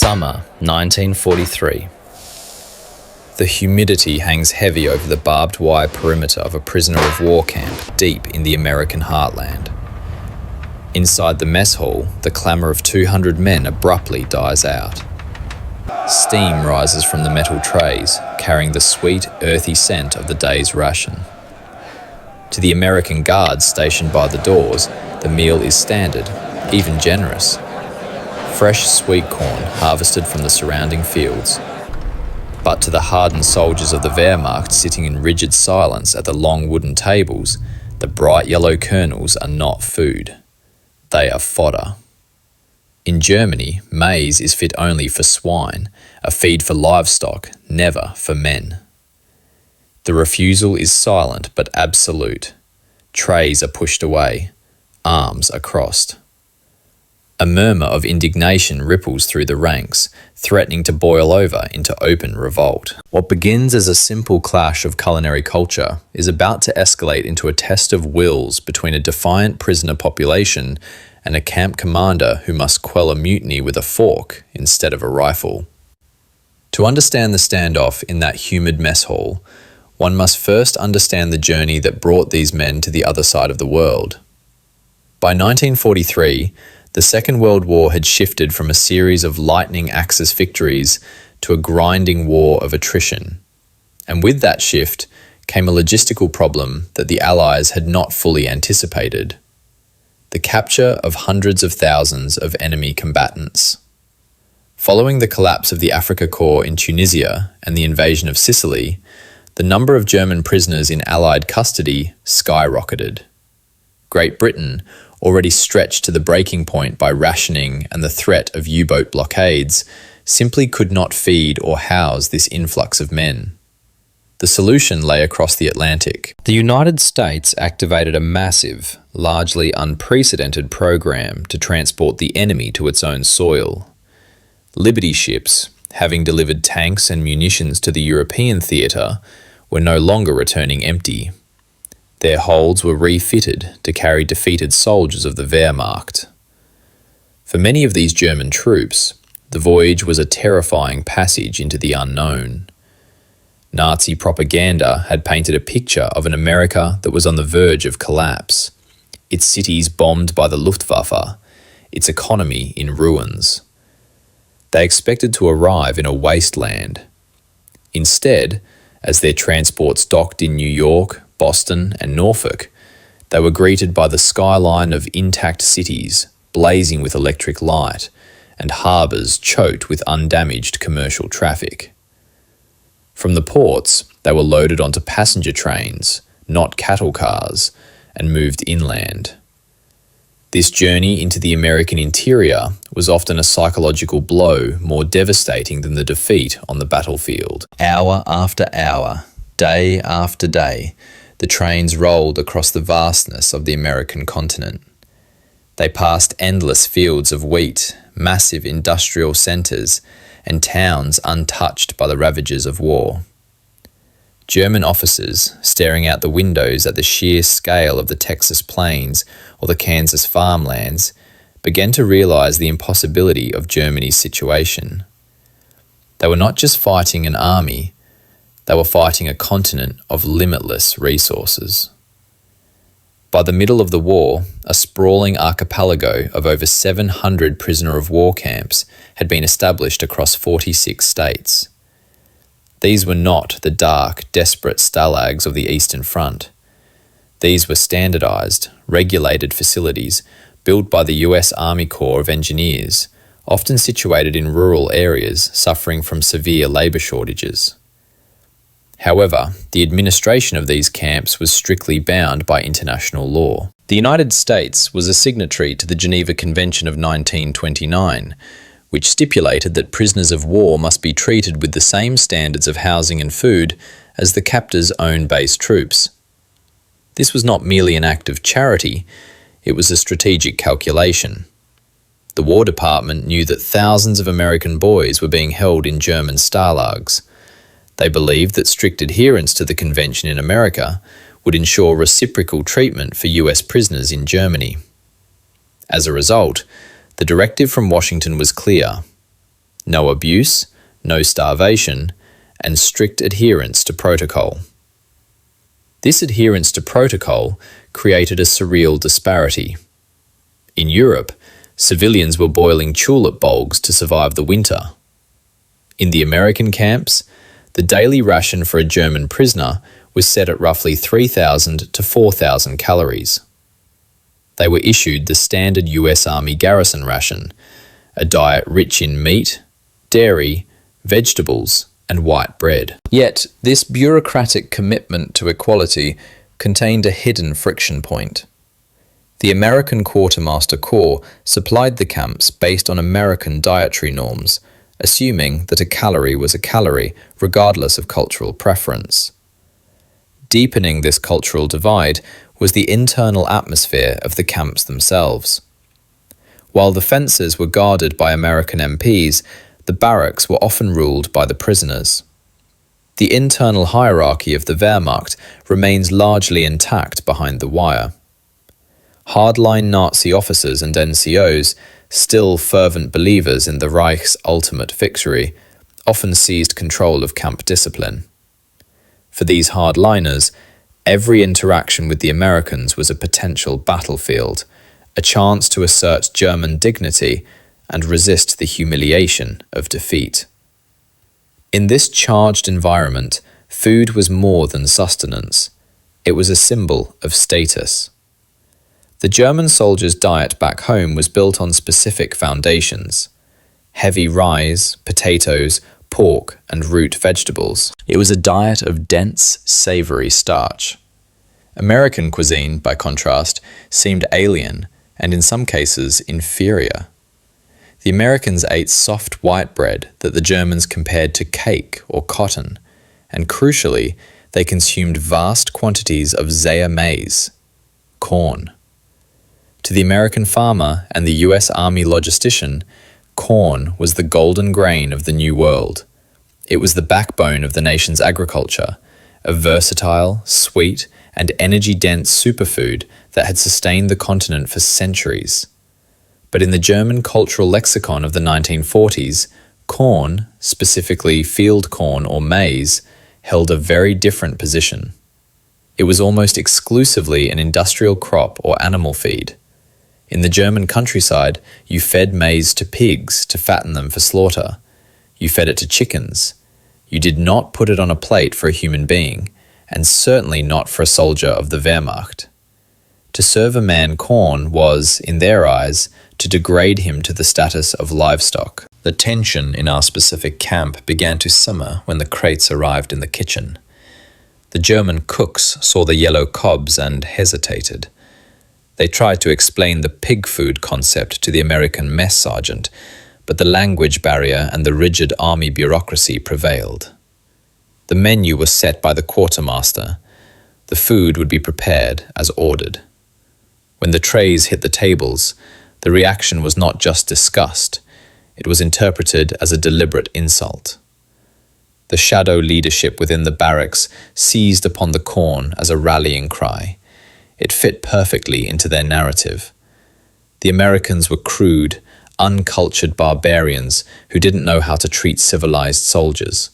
Summer 1943. The humidity hangs heavy over the barbed wire perimeter of a prisoner of war camp deep in the American heartland. Inside the mess hall, the clamour of 200 men abruptly dies out. Steam rises from the metal trays, carrying the sweet, earthy scent of the day's ration. To the American guards stationed by the doors, the meal is standard, even generous. Fresh sweet corn harvested from the surrounding fields. But to the hardened soldiers of the Wehrmacht sitting in rigid silence at the long wooden tables, the bright yellow kernels are not food. They are fodder. In Germany, maize is fit only for swine, a feed for livestock, never for men. The refusal is silent but absolute. Trays are pushed away. Arms are crossed. A murmur of indignation ripples through the ranks, threatening to boil over into open revolt. What begins as a simple clash of culinary culture is about to escalate into a test of wills between a defiant prisoner population and a camp commander who must quell a mutiny with a fork instead of a rifle. To understand the standoff in that humid mess hall, one must first understand the journey that brought these men to the other side of the world. By 1943, the Second World War had shifted from a series of lightning axis victories to a grinding war of attrition. And with that shift came a logistical problem that the Allies had not fully anticipated: the capture of hundreds of thousands of enemy combatants. Following the collapse of the Afrika Korps in Tunisia and the invasion of Sicily, the number of German prisoners in Allied custody skyrocketed. Great Britain, already stretched to the breaking point by rationing and the threat of U-boat blockades, simply could not feed or house this influx of men. The solution lay across the Atlantic. The United States activated a massive, largely unprecedented program to transport the enemy to its own soil. Liberty ships, having delivered tanks and munitions to the European theatre, were no longer returning empty. Their holds were refitted to carry defeated soldiers of the Wehrmacht. For many of these German troops, the voyage was a terrifying passage into the unknown. Nazi propaganda had painted a picture of an America that was on the verge of collapse, its cities bombed by the Luftwaffe, its economy in ruins. They expected to arrive in a wasteland. Instead, as their transports docked in New York, Boston and Norfolk, they were greeted by the skyline of intact cities, blazing with electric light, and harbours choked with undamaged commercial traffic. From the ports, they were loaded onto passenger trains, not cattle cars, and moved inland. This journey into the American interior was often a psychological blow more devastating than the defeat on the battlefield. Hour after hour, day after day, the trains rolled across the vastness of the American continent. They passed endless fields of wheat, massive industrial centres, and towns untouched by the ravages of war. German officers, staring out the windows at the sheer scale of the Texas plains or the Kansas farmlands, began to realise the impossibility of Germany's situation. They were not just fighting an army, they were fighting a continent of limitless resources. By the middle of the war, a sprawling archipelago of over 700 prisoner of war camps had been established across 46 states. These were not the dark, desperate stalags of the Eastern Front. These were standardised, regulated facilities built by the US Army Corps of Engineers, often situated in rural areas suffering from severe labour shortages. However, the administration of these camps was strictly bound by international law. The United States was a signatory to the Geneva Convention of 1929, which stipulated that prisoners of war must be treated with the same standards of housing and food as the captor's own base troops. This was not merely an act of charity, it was a strategic calculation. The War Department knew that thousands of American boys were being held in German stalags. They believed that strict adherence to the convention in America would ensure reciprocal treatment for US prisoners in Germany. As a result, the directive from Washington was clear: no abuse, no starvation, and strict adherence to protocol. This adherence to protocol created a surreal disparity. In Europe, civilians were boiling tulip bulbs to survive the winter. In the American camps, the daily ration for a German prisoner was set at roughly 3,000 to 4,000 calories. They were issued the standard US Army garrison ration, a diet rich in meat, dairy, vegetables, and white bread. Yet, this bureaucratic commitment to equality contained a hidden friction point. The American Quartermaster Corps supplied the camps based on American dietary norms, assuming that a calorie was a calorie, regardless of cultural preference. Deepening this cultural divide was the internal atmosphere of the camps themselves. While the fences were guarded by American MPs, the barracks were often ruled by the prisoners. The internal hierarchy of the Wehrmacht remains largely intact behind the wire. Hardline Nazi officers and NCOs, still fervent believers in the Reich's ultimate victory, often seized control of camp discipline. For these hardliners, every interaction with the Americans was a potential battlefield, a chance to assert German dignity and resist the humiliation of defeat. In this charged environment, food was more than sustenance. It was a symbol of status. The German soldiers' diet back home was built on specific foundations: heavy rice, potatoes, pork, and root vegetables. It was a diet of dense, savory starch. American cuisine, by contrast, seemed alien and in some cases inferior. The Americans ate soft white bread that the Germans compared to cake or cotton, and crucially, they consumed vast quantities of Zea maize, corn. To the American farmer and the US Army logistician, corn was the golden grain of the New World. It was the backbone of the nation's agriculture, a versatile, sweet, and energy-dense superfood that had sustained the continent for centuries. But in the German cultural lexicon of the 1940s, corn, specifically field corn or maize, held a very different position. It was almost exclusively an industrial crop or animal feed. In the German countryside, you fed maize to pigs to fatten them for slaughter. You fed it to chickens. You did not put it on a plate for a human being, and certainly not for a soldier of the Wehrmacht. To serve a man corn was, in their eyes, to degrade him to the status of livestock. The tension in our specific camp began to simmer when the crates arrived in the kitchen. The German cooks saw the yellow cobs and hesitated. They tried to explain the pig food concept to the American mess sergeant, but the language barrier and the rigid army bureaucracy prevailed. The menu was set by the quartermaster. The food would be prepared as ordered. When the trays hit the tables, the reaction was not just disgust, it was interpreted as a deliberate insult. The shadow leadership within the barracks seized upon the corn as a rallying cry. It fit perfectly into their narrative. The Americans were crude, uncultured barbarians who didn't know how to treat civilized soldiers.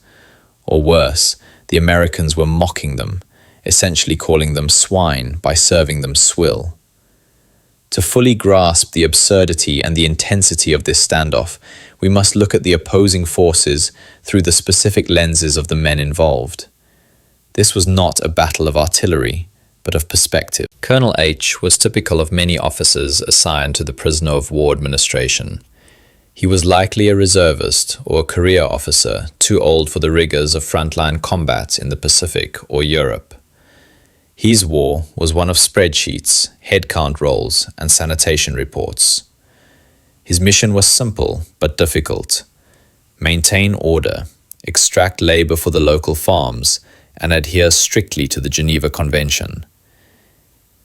Or worse, the Americans were mocking them, essentially calling them swine by serving them swill. To fully grasp the absurdity and the intensity of this standoff, we must look at the opposing forces through the specific lenses of the men involved. This was not a battle of artillery, but of perspective. Colonel H was typical of many officers assigned to the prisoner of war administration. He was likely a reservist or a career officer too old for the rigors of frontline combat in the Pacific or Europe. His war was one of spreadsheets, headcount rolls, and sanitation reports. His mission was simple but difficult: maintain order, extract labor for the local farms, and adhere strictly to the Geneva Convention.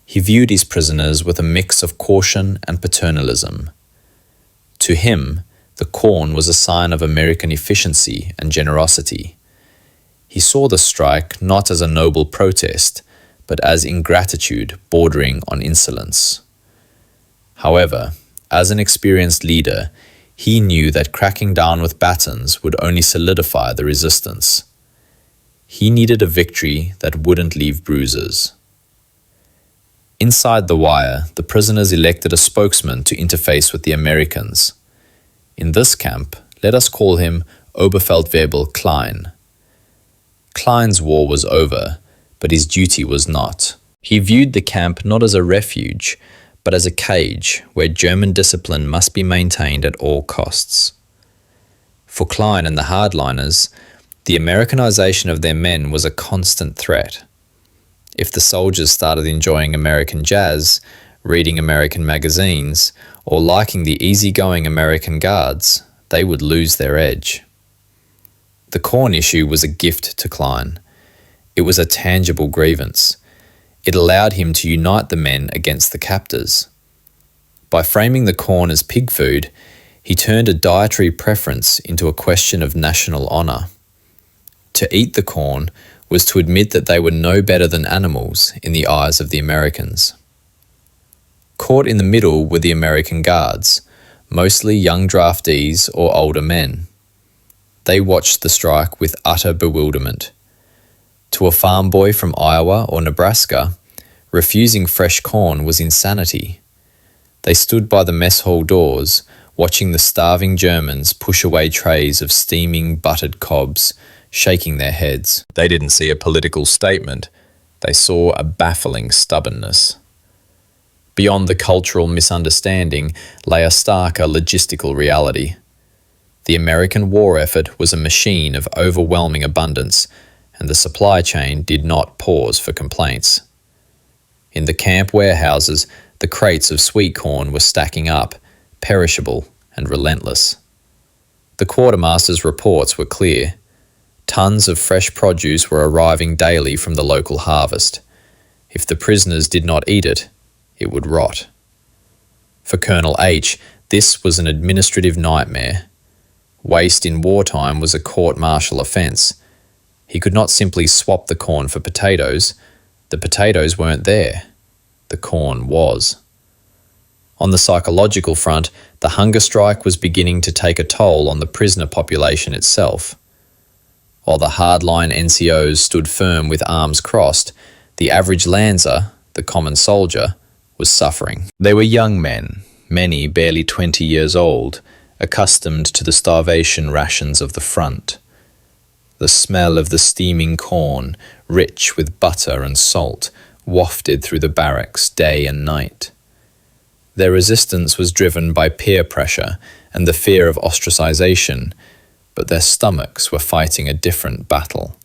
He viewed his prisoners with a mix of caution and paternalism. To him, the corn was a sign of American efficiency and generosity. He saw the strike not as a noble protest, but as ingratitude bordering on insolence. However, as an experienced leader, He knew that cracking down with batons would only solidify the resistance. He needed a victory that wouldn't leave bruises. Inside the wire, the prisoners elected a spokesman to interface with the Americans. In this camp, let us call him Oberfeldwebel Klein. Klein's war was over, but his duty was not. He viewed the camp not as a refuge, but as a cage where German discipline must be maintained at all costs. For Klein and the hardliners, the Americanization of their men was a constant threat. If the soldiers started enjoying American jazz, reading American magazines, or liking the easygoing American guards, they would lose their edge. The corn issue was a gift to Klein. It was a tangible grievance. It allowed him to unite the men against the captors. By framing the corn as pig food, he turned a dietary preference into a question of national honor. To eat the corn was to admit that they were no better than animals in the eyes of the Americans. Caught in the middle were the American guards, mostly young draftees or older men. They watched the strike with utter bewilderment. To a farm boy from Iowa or Nebraska, refusing fresh corn was insanity. They stood by the mess hall doors, watching the starving Germans push away trays of steaming buttered cobs, shaking their heads. They didn't see a political statement. They saw a baffling stubbornness. Beyond the cultural misunderstanding lay a starker logistical reality. The American war effort was a machine of overwhelming abundance, and the supply chain did not pause for complaints. In the camp warehouses, the crates of sweet corn were stacking up, perishable and relentless. The quartermaster's reports were clear. Tons of fresh produce were arriving daily from the local harvest. If the prisoners did not eat it, it would rot. For Colonel H, this was an administrative nightmare. Waste in wartime was a court-martial offence. He could not simply swap the corn for potatoes. The potatoes weren't there. The corn was. On the psychological front, the hunger strike was beginning to take a toll on the prisoner population itself. While the hardline NCOs stood firm with arms crossed, the average Lanzer, the common soldier, was suffering. They were young men, many barely 20 years old, accustomed to the starvation rations of the front. The smell of the steaming corn, rich with butter and salt, wafted through the barracks day and night. Their resistance was driven by peer pressure and the fear of ostracization, but their stomachs were fighting a different battle.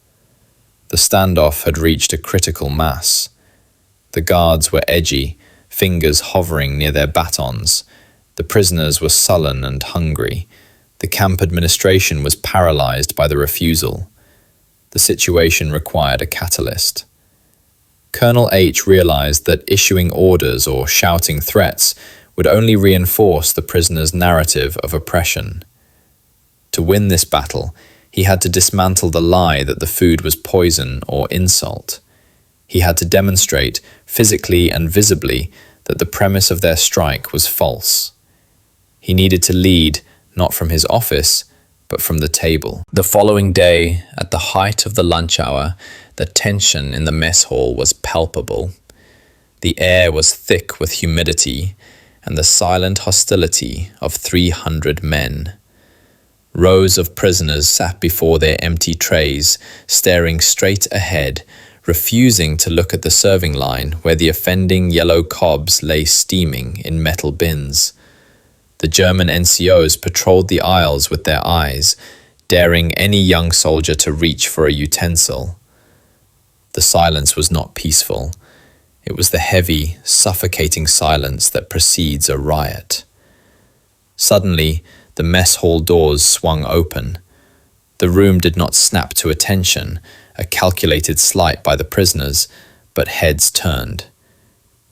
The standoff had reached a critical mass. The guards were edgy, fingers hovering near their batons. The prisoners were sullen and hungry. The camp administration was paralyzed by the refusal. The situation required a catalyst. Colonel H realized that issuing orders or shouting threats would only reinforce the prisoners' narrative of oppression. To win this battle, he had to dismantle the lie that the food was poison or insult. He had to demonstrate, physically and visibly, that the premise of their strike was false. He needed to lead, not from his office, but from the table. The following day, at the height of the lunch hour, the tension in the mess hall was palpable. The air was thick with humidity and the silent hostility of 300 men. Rows of prisoners sat before their empty trays, staring straight ahead, refusing to look at the serving line where the offending yellow cobs lay steaming in metal bins. The German NCOs patrolled the aisles with their eyes, daring any young soldier to reach for a utensil. The silence was not peaceful. It was the heavy, suffocating silence that precedes a riot. Suddenly, the mess hall doors swung open. The room did not snap to attention, a calculated slight by the prisoners, but heads turned.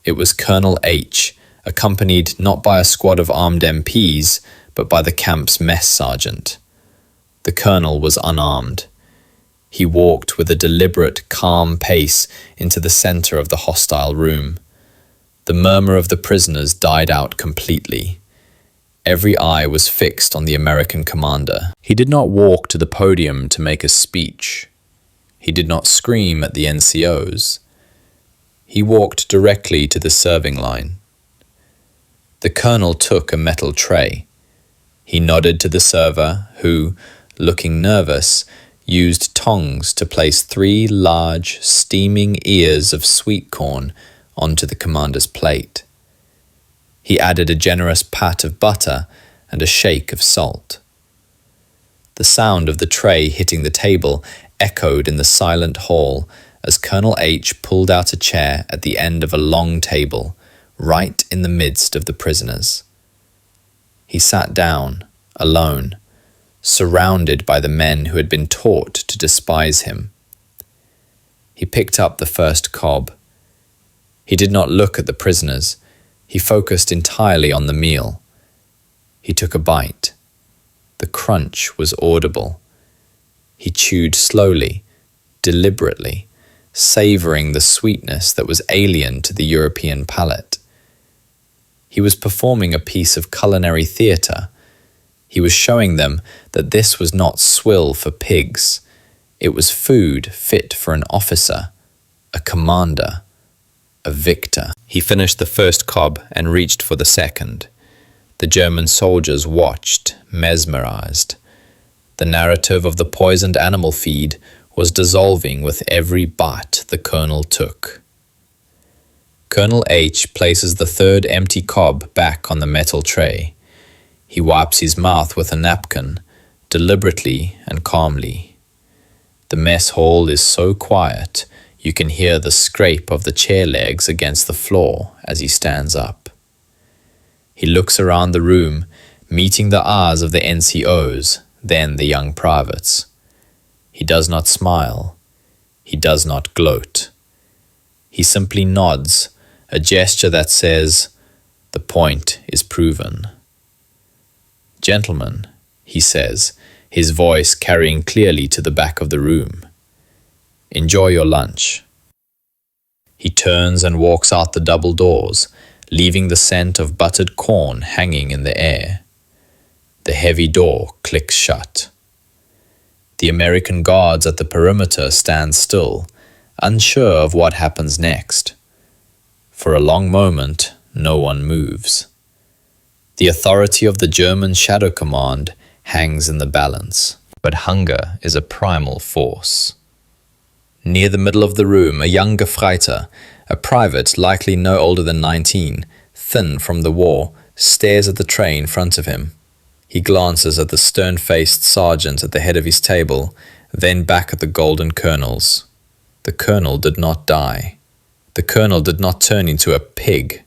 It was Colonel H, accompanied not by a squad of armed MPs, but by the camp's mess sergeant. The colonel was unarmed. He walked with a deliberate, calm pace into the center of the hostile room. The murmur of the prisoners died out completely. Every eye was fixed on the American commander. He did not walk to the podium to make a speech. He did not scream at the NCOs. He walked directly to the serving line. The colonel took a metal tray. He nodded to the server, who, looking nervous, used tongs to place 3 large, steaming ears of sweet corn onto the commander's plate. He added a generous pat of butter and a shake of salt. The sound of the tray hitting the table echoed in the silent hall as Colonel H pulled out a chair at the end of a long table, right in the midst of the prisoners. He sat down, alone, surrounded by the men who had been taught to despise him. He picked up the first cob. He did not look at the prisoners. He focused entirely on the meal. He took a bite. The crunch was audible. He chewed slowly, deliberately, savoring the sweetness that was alien to the European palate. He was performing a piece of culinary theatre. He was showing them that this was not swill for pigs. It was food fit for an officer, a commander, a victor. He finished the first cob and reached for the second. The German soldiers watched, mesmerized. The narrative of the poisoned animal feed was dissolving with every bite the colonel took. Colonel H places the third empty cob back on the metal tray. He wipes his mouth with a napkin, deliberately and calmly. The mess hall is so quiet, you can hear the scrape of the chair legs against the floor as he stands up. He looks around the room, meeting the eyes of the NCOs, then the young privates. He does not smile. He does not gloat. He simply nods, a gesture that says, "The point is proven." "Gentlemen," he says, his voice carrying clearly to the back of the room, "enjoy your lunch." He turns and walks out the double doors, leaving the scent of buttered corn hanging in the air. The heavy door clicks shut. The American guards at the perimeter stand still, unsure of what happens next. For a long moment, no one moves. The authority of the German Shadow Command hangs in the balance, but hunger is a primal force. Near the middle of the room, a young Gefreiter, a private likely no older than 19, thin from the war, stares at the tray in front of him. He glances at the stern-faced sergeant at the head of his table, then back at the golden colonels. The colonel did not die. The colonel did not turn into a pig.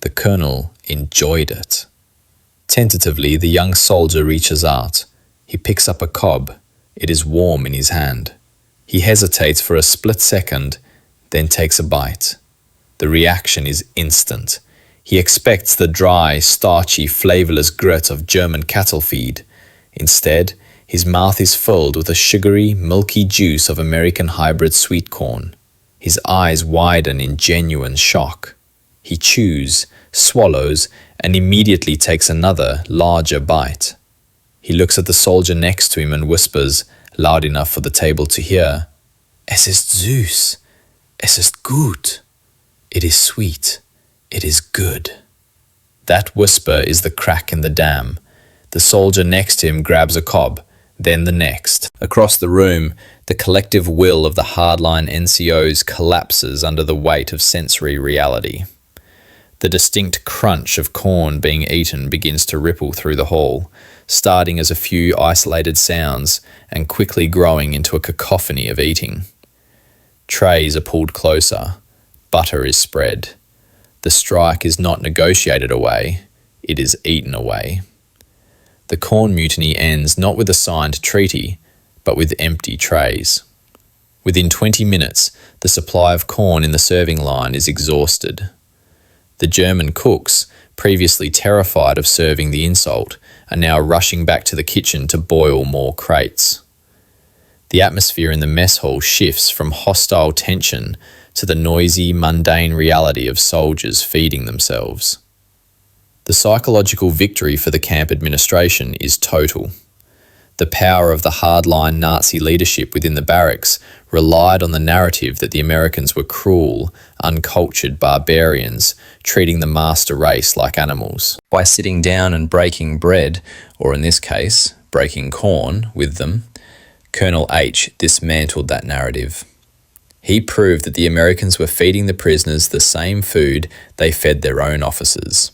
The colonel enjoyed it. Tentatively, the young soldier reaches out. He picks up a cob. It is warm in his hand. He hesitates for a split second, then takes a bite. The reaction is instant. He expects the dry, starchy, flavorless grit of German cattle feed. Instead, his mouth is filled with the sugary, milky juice of American hybrid sweet corn. His eyes widen in genuine shock. He chews, swallows, and immediately takes another, larger bite. He looks at the soldier next to him and whispers, loud enough for the table to hear, "Es ist süß. Es ist gut. It is sweet. It is good." That whisper is the crack in the dam. The soldier next to him grabs a cob, then the next. Across the room, the collective will of the hardline NCOs collapses under the weight of sensory reality. The distinct crunch of corn being eaten begins to ripple through the hall, starting as a few isolated sounds and quickly growing into a cacophony of eating. Trays are pulled closer. Butter is spread. The strike is not negotiated away, it is eaten away. The Corn Mutiny ends not with a signed treaty, but with empty trays. Within 20 minutes, the supply of corn in the serving line is exhausted. The German cooks, previously terrified of serving the insult, are now rushing back to the kitchen to boil more crates. The atmosphere in the mess hall shifts from hostile tension to the noisy, mundane reality of soldiers feeding themselves. The psychological victory for the camp administration is total. The power of the hardline Nazi leadership within the barracks relied on the narrative that the Americans were cruel, uncultured barbarians, treating the master race like animals. By sitting down and breaking bread, or in this case, breaking corn, with them, Colonel H dismantled that narrative. He proved that the Americans were feeding the prisoners the same food they fed their own officers.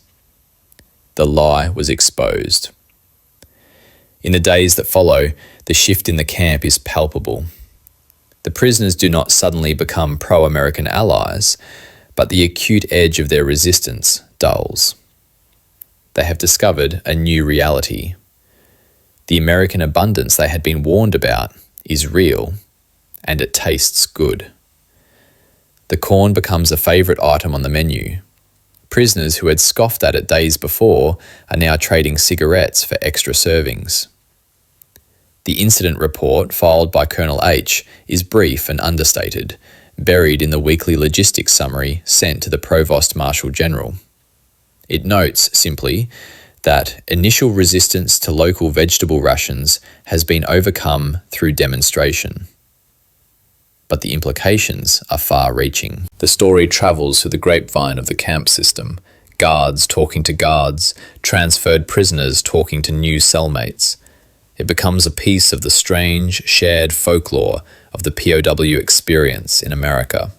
The lie was exposed. In the days that follow, the shift in the camp is palpable. The prisoners do not suddenly become pro-American allies, but the acute edge of their resistance dulls. They have discovered a new reality. The American abundance they had been warned about is real, and it tastes good. The corn becomes a favourite item on the menu. Prisoners who had scoffed at it days before are now trading cigarettes for extra servings. The incident report filed by Colonel H is brief and understated, buried in the weekly logistics summary sent to the Provost Marshal General. It notes simply that initial resistance to local vegetable rations has been overcome through demonstration. But the implications are far-reaching. The story travels through the grapevine of the camp system, guards talking to guards, transferred prisoners talking to new cellmates. It becomes a piece of the strange, shared folklore of the POW experience in America.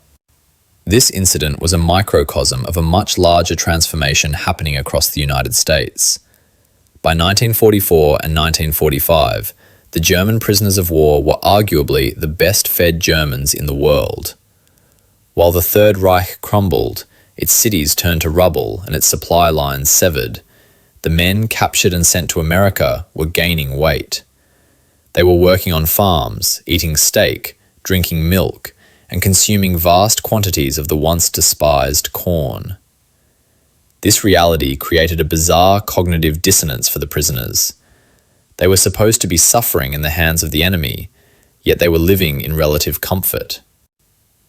This incident was a microcosm of a much larger transformation happening across the United States. By 1944 and 1945, the German prisoners of war were arguably the best-fed Germans in the world. While the Third Reich crumbled, its cities turned to rubble and its supply lines severed, the men captured and sent to America were gaining weight. They were working on farms, eating steak, drinking milk, and consuming vast quantities of the once despised corn. This reality created a bizarre cognitive dissonance for the prisoners. They were supposed to be suffering in the hands of the enemy, yet they were living in relative comfort.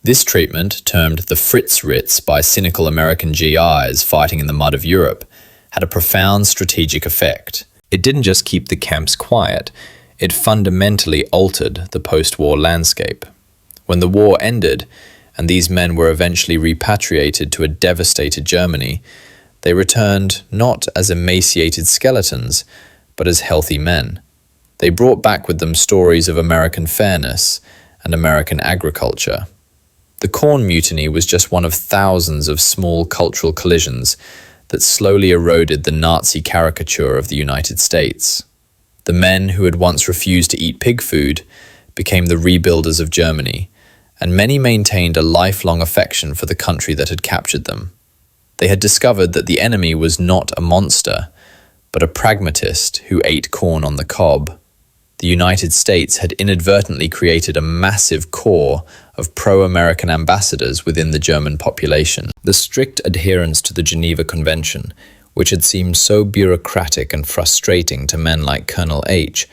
This treatment, termed the Fritz Ritz by cynical American GIs fighting in the mud of Europe, had a profound strategic effect. It didn't just keep the camps quiet, it fundamentally altered the post-war landscape. When the war ended, and these men were eventually repatriated to a devastated Germany, they returned not as emaciated skeletons, but as healthy men. They brought back with them stories of American fairness and American agriculture. The Corn Mutiny was just one of thousands of small cultural collisions that slowly eroded the Nazi caricature of the United States. The men who had once refused to eat pig food became the rebuilders of Germany, and many maintained a lifelong affection for the country that had captured them. They had discovered that the enemy was not a monster, but a pragmatist who ate corn on the cob. The United States had inadvertently created a massive core of pro-American ambassadors within the German population. The strict adherence to the Geneva Convention, which had seemed so bureaucratic and frustrating to men like Colonel H,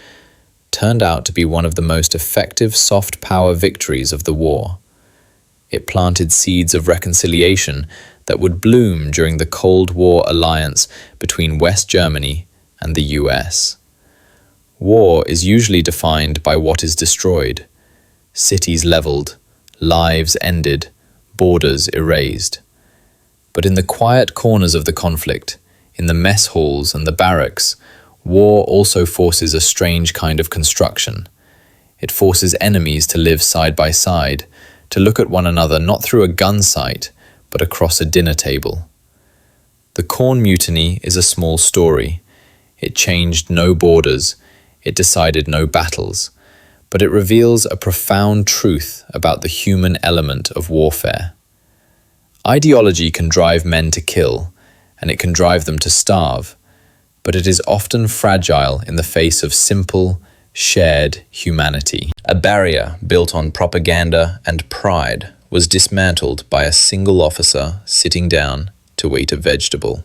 turned out to be one of the most effective soft power victories of the war. It planted seeds of reconciliation that would bloom during the Cold War alliance between West Germany and the US. War is usually defined by what is destroyed: cities leveled, lives ended, borders erased. But in the quiet corners of the conflict, in the mess halls and the barracks, war also forces a strange kind of construction. It forces enemies to live side by side, to look at one another not through a gun sight, but across a dinner table. The Corn Mutiny is a small story. It changed no borders, it decided no battles, but it reveals a profound truth about the human element of warfare. Ideology can drive men to kill, and it can drive them to starve, but it is often fragile in the face of simple, shared humanity. A barrier built on propaganda and pride was dismantled by a single officer sitting down to eat a vegetable.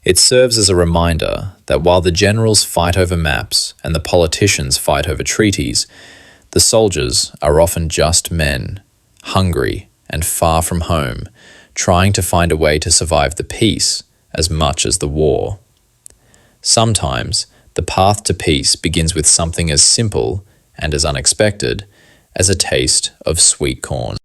It serves as a reminder that while the generals fight over maps and the politicians fight over treaties, the soldiers are often just men, hungry and far from home, trying to find a way to survive the peace as much as the war. Sometimes, the path to peace begins with something as simple and as unexpected as a taste of sweet corn.